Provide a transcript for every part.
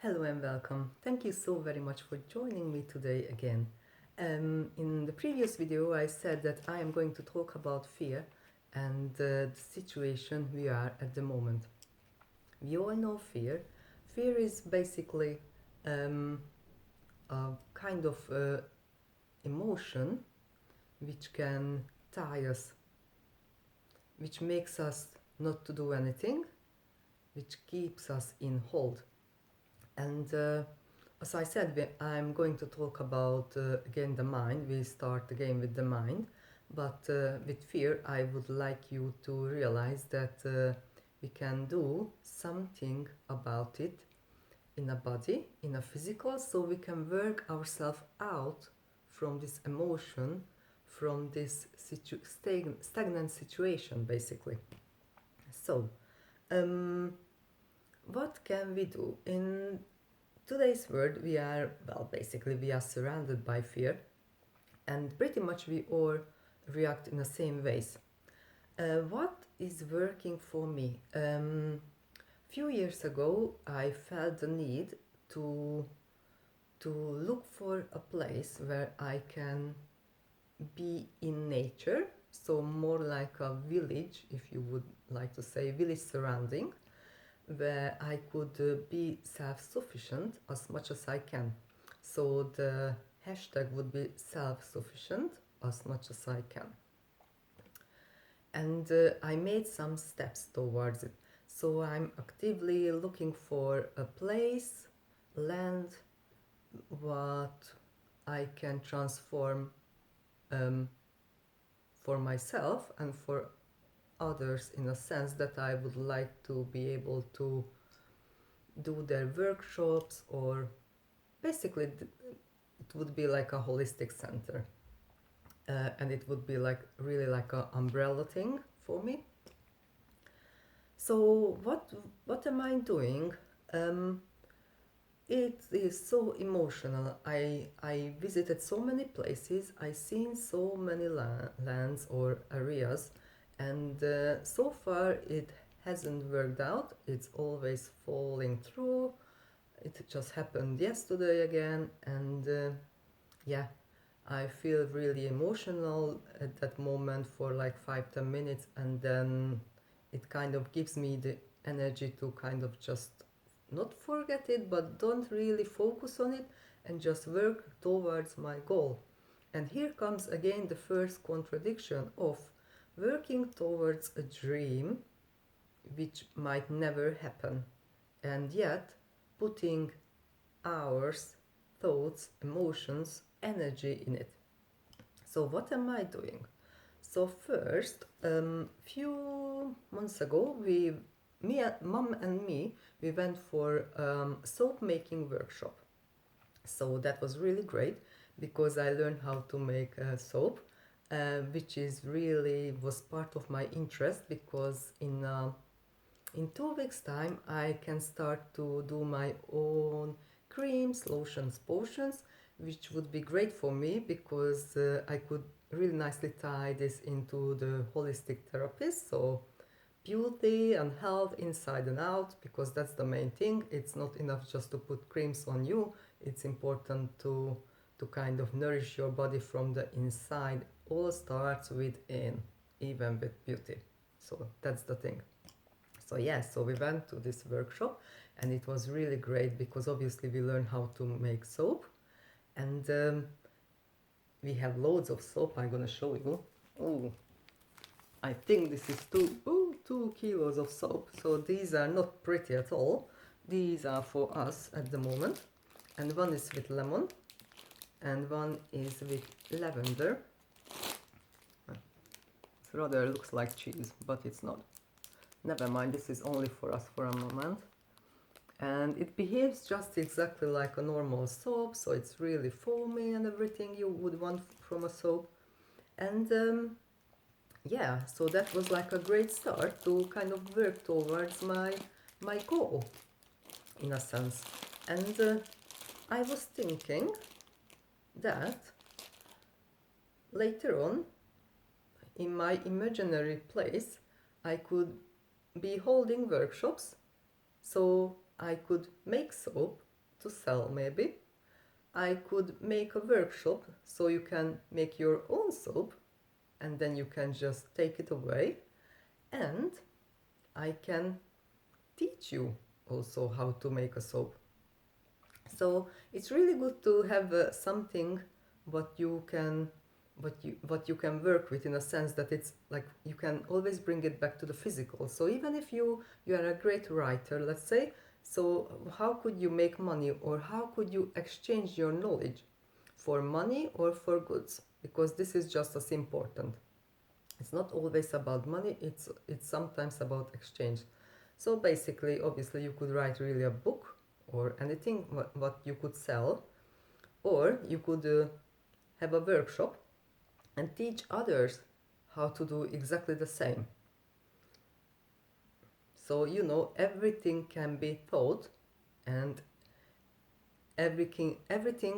Hello and welcome. Thank you so very much for joining me today again. In the previous video, I said that I am going to talk about fear and the situation we are at the moment. We all know fear. Fear is basically um, a kind of emotion which can tie us, which makes us not to do anything, which keeps us in hold. And as I said, I'm going to talk about again the mind. We start again with the mind, but with fear, I would like you to realize that we can do something about it in a body, in a physical, so we can work ourselves out from this emotion, from this stagnant situation, basically. So, um, what can we do? In today's world, basically, we are surrounded by fear, and pretty much we all react in the same ways. What is working for me? Few years ago, I felt the need to to look for a place where I can be in nature, so more like a village, if you would like to say, village surrounding, where I could be self-sufficient as much as I can. So the hashtag would be self-sufficient as much as I can. And I made some steps towards it. So I'm actively looking for a place, land, what I can transform um, for myself and for others, in a sense that I would like to be able to do their workshops, or basically it would be like a holistic center, and it would be like really like a umbrella thing for me. So what am I doing? um, it is so emotional. I visited so many places, I seen so many lands or areas, and so far it hasn't worked out. It's always falling through. It just happened yesterday again, and yeah, I feel really emotional at that moment for like 5-10 minutes, and then it kind of gives me the energy to kind of just not forget it, but don't really focus on it and just work towards my goal. And here comes again the first contradiction of working towards a dream which might never happen, and yet putting hours, thoughts, emotions, energy in it. So what am I doing? So first, few months ago, mom and me, we went for soap making workshop. So that was really great because I learned how to make soap, which is really was part of my interest, because in 2 weeks time I can start to do my own creams, lotions, potions, which would be great for me because I could really nicely tie this into the holistic therapist. So beauty and health inside and out, because that's the main thing. It's not enough just to put creams on you. It's important to kind of nourish your body from the inside. All starts within, even with beauty. So that's the thing. So yeah, so we went to this workshop, and it was really great because obviously we learned how to make soap, and we have loads of soap. I'm gonna show you. Oh, I think this is 2 kilos of soap. So these are not pretty at all. These are for us at the moment, and one is with lemon, and one is with lavender. It rather looks like cheese, but it's not. Never mind, this is only for us for a moment. And it behaves just exactly like a normal soap, so it's really foamy and everything you would want from a soap. And yeah, so that was like a great start to kind of work towards my goal, in a sense. And I was thinking that later on, in my imaginary place, I could be holding workshops, so I could make soap to sell maybe. I could make a workshop so you can make your own soap and then you can just take it away, and I can teach you also how to make a soap. So it's really good to have something what you can what you can work with, in a sense that it's like you can always bring it back to the physical. So even if you are a great writer, let's say, so how could you make money, or how could you exchange your knowledge for money or for goods? Because this is just as important. It's not always about money, it's sometimes about exchange. So basically, obviously, you could write really a book or anything what you could sell, or you could have a workshop and teach others how to do exactly the same. So everything can be taught, and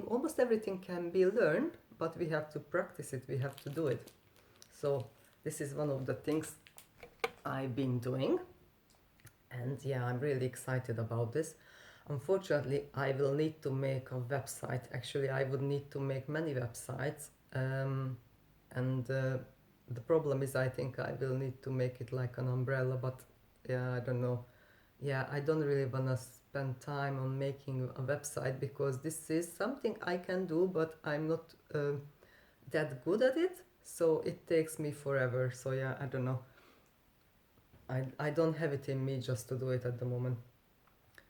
almost everything can be learned, but we have to practice it, we have to do it. So this is one of the things I've been doing, and yeah, I'm really excited about this. Unfortunately, I will need to make a website. Actually, I would need to make many websites, and the problem is I think I will need to make it like an umbrella, but yeah, I don't know. Yeah, I don't really want to spend time on making a website, because this is something I can do, but I'm not that good at it, so it takes me forever. So yeah, I don't know. I don't have it in me just to do it at the moment.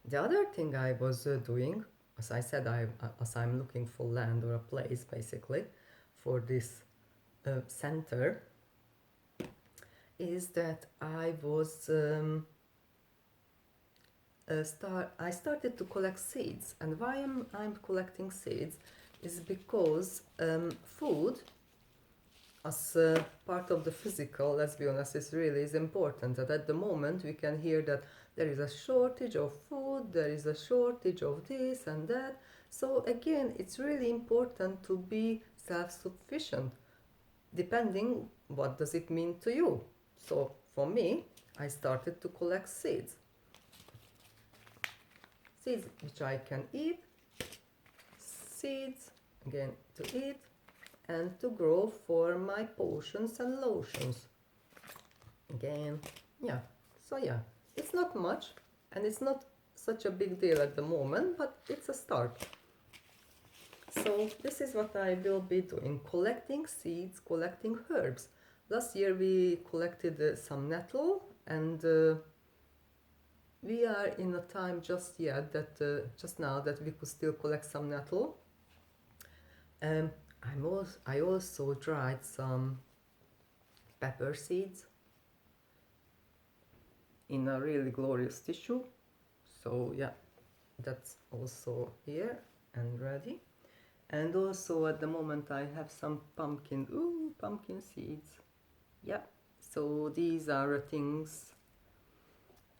The other thing I was doing, as I said, as I'm looking for land or a place basically for this center, is that I started to collect seeds. And why I'm collecting seeds is because food, as part of the physical, let's be honest, is important. That at the moment we can hear that there is a shortage of food, there is a shortage of this and that. So again, it's really important to be self-sufficient, depending what does it mean to you. So for me, I started to collect seeds which I can eat, seeds again to eat and to grow for my potions and lotions. Again, yeah. So yeah, it's not much, and it's not such a big deal at the moment, but it's a start. So this is what I will be doing: collecting seeds, collecting herbs. Last year we collected some nettle, and we are in a time just now that we could still collect some nettle. I also tried some pepper seeds in a really glorious tissue. So yeah, that's also here and ready. And also at the moment I have some pumpkin seeds. Yeah, so these are things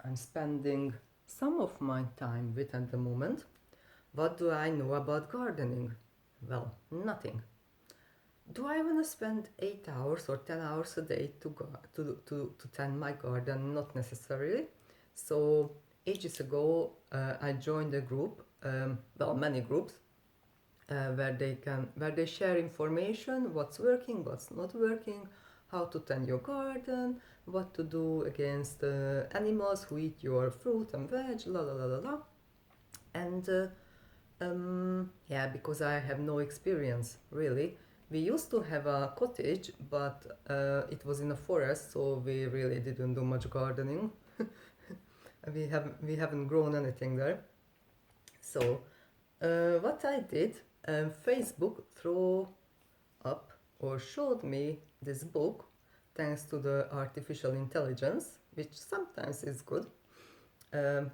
I'm spending some of my time with at the moment. What do I know about gardening? Well, nothing. Do I want to spend 8 hours or 10 hours a day to tend my garden? Not necessarily. So ages ago I joined a group, many groups, where they share information, what's working, what's not working, how to tend your garden, what to do against animals who eat your fruit and veg, la la la la la. And yeah, because I have no experience really. We used to have a cottage, but it was in a forest, so we really didn't do much gardening. We haven't grown anything there. So what I did, Facebook threw up or showed me this book, thanks to the artificial intelligence, which sometimes is good. Um,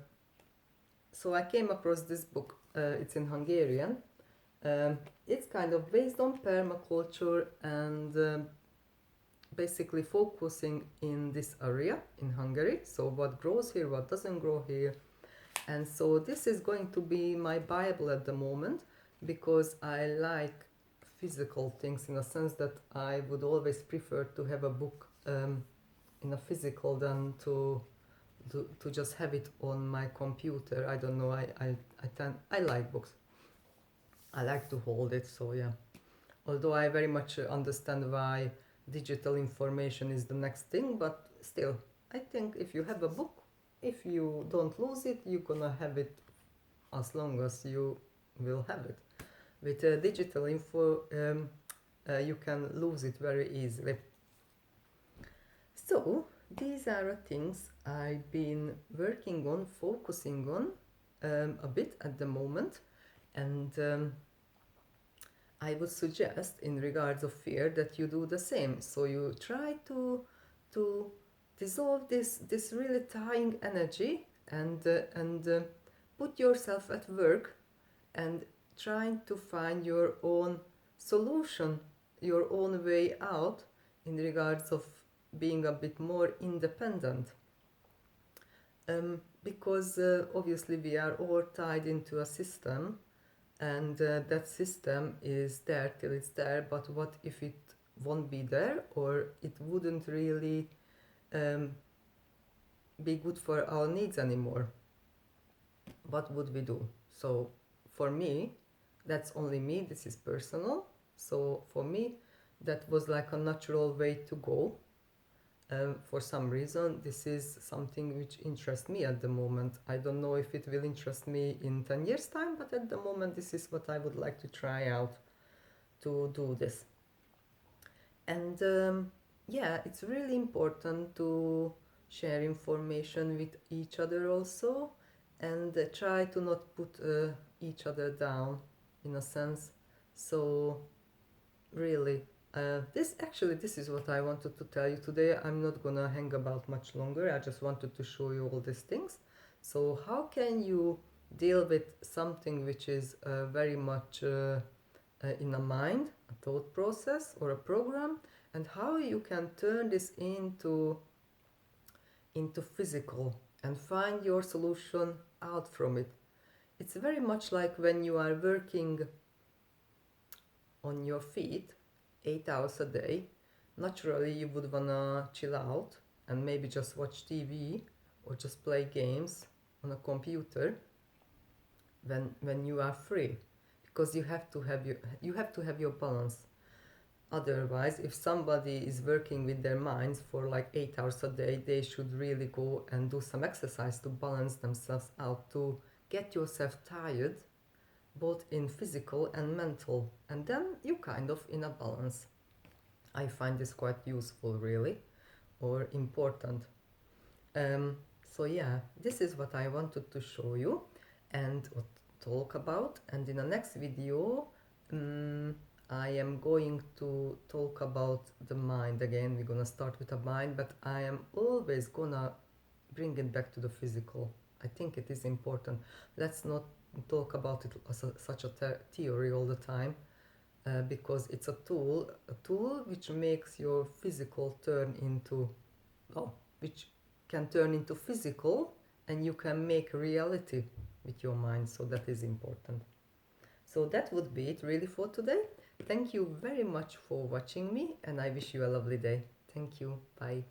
so I came across this book. It's in Hungarian. It's kind of based on permaculture and basically focusing in this area in Hungary. So what grows here, what doesn't grow here. And so this is going to be my Bible at the moment, because I like physical things, in a sense that I would always prefer to have a book in a physical than to to just have it on my computer. I don't know. I like books. I like to hold it. So yeah. Although I very much understand why digital information is the next thing, but still, I think if you have a book, if you don't lose it, you're gonna have it as long as you will have it. With digital info, you can lose it very easily. So, these are things I've been working on, focusing on a bit at the moment, and I would suggest, in regards of fear, that you do the same. So you try to dissolve this really tying energy and put yourself at work and trying to find your own solution, your own way out in regards of being a bit more independent. Because obviously we are all tied into a system, and that system is there till it's there, but what if it won't be there, or it wouldn't really um, be good for our needs anymore? What would we do? So for me, that's only me, this is personal. So for me, that was like a natural way to go. For some reason, this is something which interests me at the moment. I don't know if it will interest me in 10 years' time, but at the moment, this is what I would like to try out to do this. And yeah, it's really important to share information with each other also, and try to not put each other down in a sense. So really, this is what I wanted to tell you today. I'm not gonna hang about much longer. I just wanted to show you all these things. So how can you deal with something which is very much in a mind, a thought process or a program, and how you can turn this into physical and find your solution out from it. It's very much like when you are working on your feet 8 hours a day. Naturally, you would wanna chill out and maybe just watch TV or just play games on a computer when you are free, because you have to have your balance. Otherwise, if somebody is working with their minds for like 8 hours a day, they should really go and do some exercise to balance themselves out, to get yourself tired both in physical and mental, and then you kind of in a balance. I find this quite useful, really, or important. So yeah, this is what I wanted to show you and talk about. And in the next video, I am going to talk about the mind again. We're gonna start with the mind, but I am always gonna bring it back to the physical. I think it is important. Let's not talk about it as such a theory all the time, because it's a tool which makes your physical turn into, well, which can turn into physical, and you can make reality with your mind. So that is important. So that would be it really for today. Thank you very much for watching me, and I wish you a lovely day. Thank you. Bye.